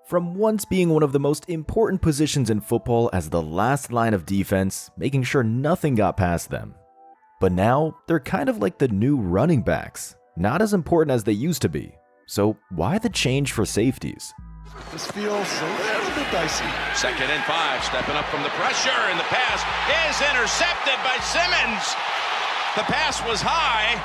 From once being one of the most important positions in football as the last line of defense, making sure nothing got past them. But now, they're kind of like the new running backs, not as important as they used to be. So why the change for safeties? This feels a little bit dicey. 2nd and 5, stepping up from the pressure, and the pass is intercepted by Simmons. The pass was high,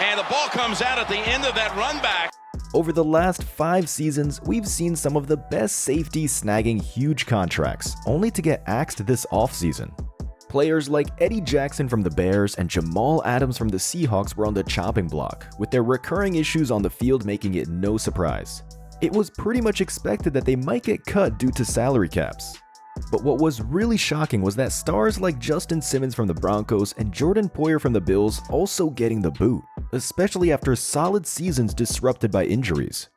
and the ball comes out at the end of that run back. Over the last 5 seasons, we've seen some of the best safeties snagging huge contracts, only to get axed this offseason. Players like Eddie Jackson from the Bears and Jamal Adams from the Seahawks were on the chopping block, with their recurring issues on the field making it no surprise. It was pretty much expected that they might get cut due to salary caps. But what was really shocking was that stars like Justin Simmons from the Broncos and Jordan Poyer from the Bills also getting the boot, especially after solid seasons disrupted by injuries.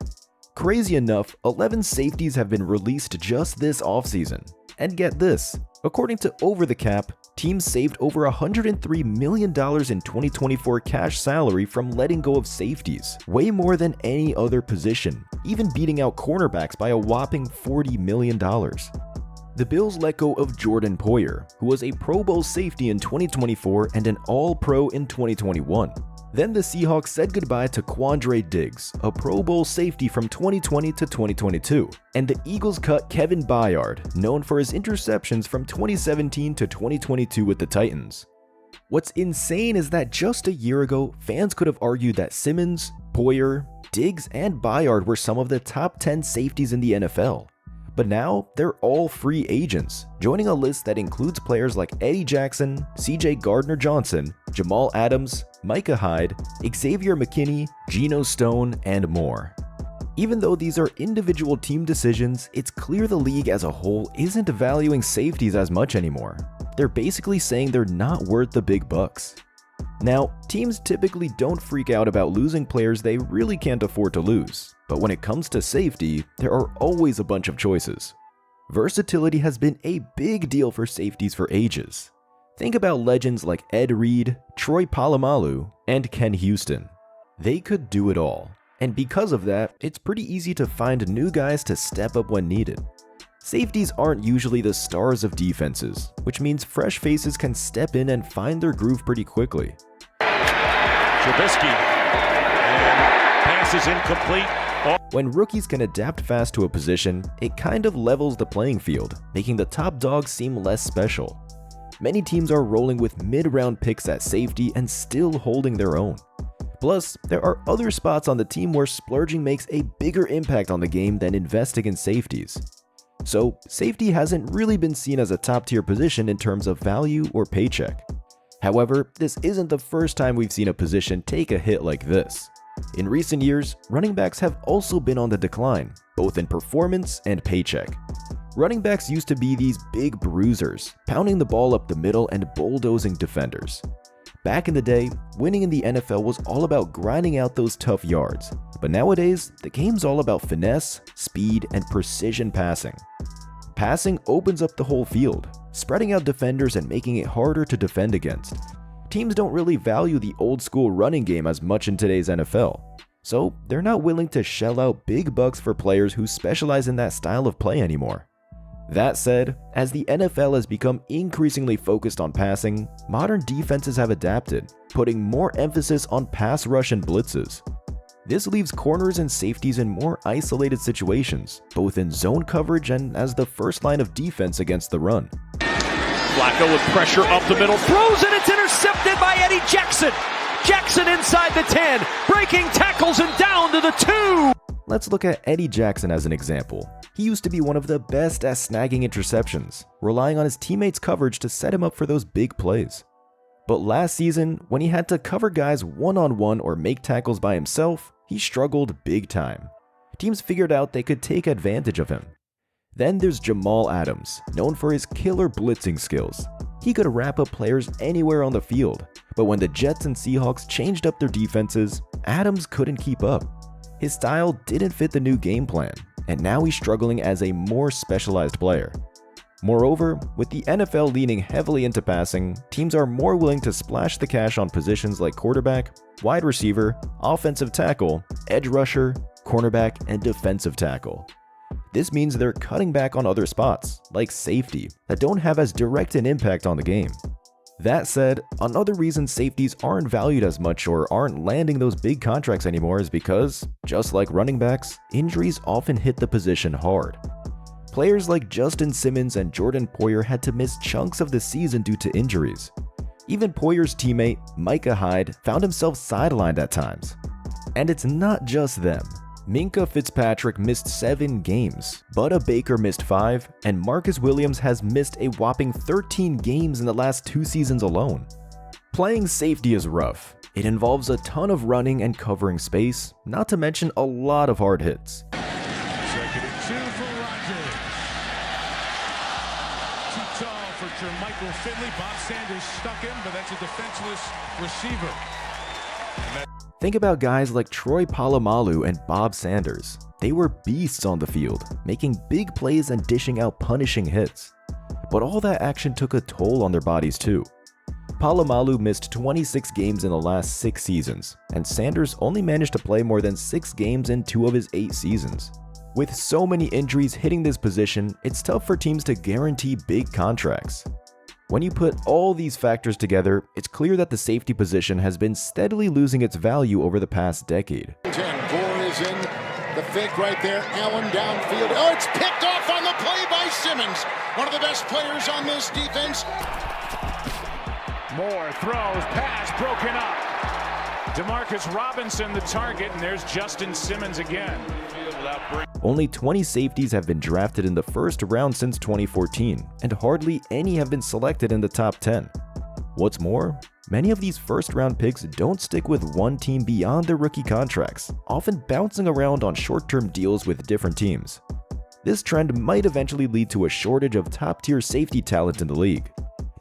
Crazy enough, 11 safeties have been released just this offseason. And get this, according to Over the Cap, teams saved over $103 million in 2024 cash salary from letting go of safeties, way more than any other position, even beating out cornerbacks by a whopping $40 million. The Bills let go of Jordan Poyer, who was a Pro Bowl safety in 2024 and an All-Pro in 2021. Then the Seahawks said goodbye to Quandre Diggs, a Pro Bowl safety from 2020 to 2022, and the Eagles cut Kevin Byard, known for his interceptions from 2017 to 2022 with the Titans. What's insane is that just a year ago, fans could have argued that Simmons, Poyer, Diggs, and Byard were some of the top 10 safeties in the NFL. But now, they're all free agents, joining a list that includes players like Eddie Jackson, CJ Gardner-Johnson, Jamal Adams, Micah Hyde, Xavier McKinney, Geno Stone, and more. Even though these are individual team decisions, it's clear the league as a whole isn't valuing safeties as much anymore. They're basically saying they're not worth the big bucks. Now, teams typically don't freak out about losing players they really can't afford to lose, but when it comes to safety, there are always a bunch of choices. Versatility has been a big deal for safeties for ages. Think about legends like Ed Reed, Troy Polamalu, and Ken Houston. They could do it all, and because of that, it's pretty easy to find new guys to step up when needed. Safeties aren't usually the stars of defenses, which means fresh faces can step in and find their groove pretty quickly. Trubisky, and pass is incomplete. When rookies can adapt fast to a position, it kind of levels the playing field, making the top dogs seem less special. Many teams are rolling with mid-round picks at safety and still holding their own. Plus, there are other spots on the team where splurging makes a bigger impact on the game than investing in safeties. So, safety hasn't really been seen as a top-tier position in terms of value or paycheck. However, this isn't the first time we've seen a position take a hit like this. In recent years, running backs have also been on the decline, both in performance and paycheck. Running backs used to be these big bruisers, pounding the ball up the middle and bulldozing defenders. Back in the day, winning in the NFL was all about grinding out those tough yards, but nowadays, the game's all about finesse, speed, and precision passing. Passing opens up the whole field, spreading out defenders and making it harder to defend against. Teams don't really value the old-school running game as much in today's NFL, so they're not willing to shell out big bucks for players who specialize in that style of play anymore. That said, as the NFL has become increasingly focused on passing, modern defenses have adapted, putting more emphasis on pass rush and blitzes. This leaves corners and safeties in more isolated situations, both in zone coverage and as the first line of defense against the run. Flacco with pressure up the middle, throws it, it's intercepted by Eddie Jackson. Jackson inside the 10, breaking tackles and down to the 2. Let's look at Eddie Jackson as an example. He used to be one of the best at snagging interceptions, relying on his teammates' coverage to set him up for those big plays. But last season, when he had to cover guys one-on-one or make tackles by himself, he struggled big time. Teams figured out they could take advantage of him. Then there's Jamal Adams, known for his killer blitzing skills. He could wrap up players anywhere on the field, but when the Jets and Seahawks changed up their defenses, Adams couldn't keep up. His style didn't fit the new game plan, and now he's struggling as a more specialized player. Moreover, with the NFL leaning heavily into passing, teams are more willing to splash the cash on positions like quarterback, wide receiver, offensive tackle, edge rusher, cornerback, and defensive tackle. This means they're cutting back on other spots, like safety, that don't have as direct an impact on the game. That said, another reason safeties aren't valued as much or aren't landing those big contracts anymore is because, just like running backs, injuries often hit the position hard. Players like Justin Simmons and Jordan Poyer had to miss chunks of the season due to injuries. Even Poyer's teammate, Micah Hyde, found himself sidelined at times. And it's not just them. Minkah Fitzpatrick missed 7 games, Budda Baker missed 5, and Marcus Williams has missed a whopping 13 games in the last 2 seasons alone. Playing safety is rough. It involves a ton of running and covering space, not to mention a lot of hard hits. Second and 2 for Rodgers. Too tall for Jermichael Finley. Bob Sanders stuck him, but that's a defenseless receiver. Think about guys like Troy Polamalu and Bob Sanders. They were beasts on the field, making big plays and dishing out punishing hits. But all that action took a toll on their bodies too. Polamalu missed 26 games in the last 6 seasons, and Sanders only managed to play more than 6 games in 2 of his 8 seasons. With so many injuries hitting this position, it's tough for teams to guarantee big contracts. When you put all these factors together, it's clear that the safety position has been steadily losing its value over the past decade. 10, Gore is in the fake right there. Allen downfield. Oh, it's picked off on the play by Simmons. One of the best players on this defense. Moore throws, pass broken up. Demarcus Robinson the target, and there's Justin Simmons again. Only 20 safeties have been drafted in the first round since 2014, and hardly any have been selected in the top 10. What's more, many of these first-round picks don't stick with one team beyond their rookie contracts, often bouncing around on short-term deals with different teams. This trend might eventually lead to a shortage of top-tier safety talent in the league,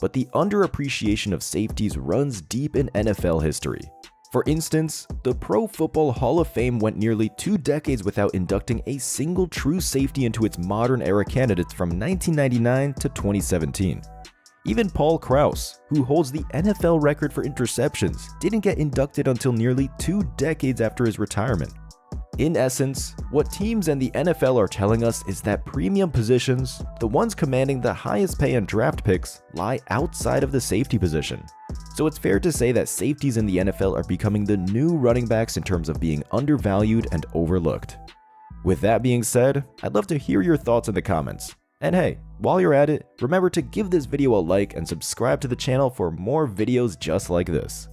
but the underappreciation of safeties runs deep in NFL history. For instance, the Pro Football Hall of Fame went nearly 2 decades without inducting a single true safety into its modern-era candidates from 1999 to 2017. Even Paul Krause, who holds the NFL record for interceptions, didn't get inducted until nearly 2 decades after his retirement. In essence, what teams and the NFL are telling us is that premium positions, the ones commanding the highest pay and draft picks, lie outside of the safety position. So it's fair to say that safeties in the NFL are becoming the new running backs in terms of being undervalued and overlooked. With that being said, I'd love to hear your thoughts in the comments. And hey, while you're at it, remember to give this video a like and subscribe to the channel for more videos just like this.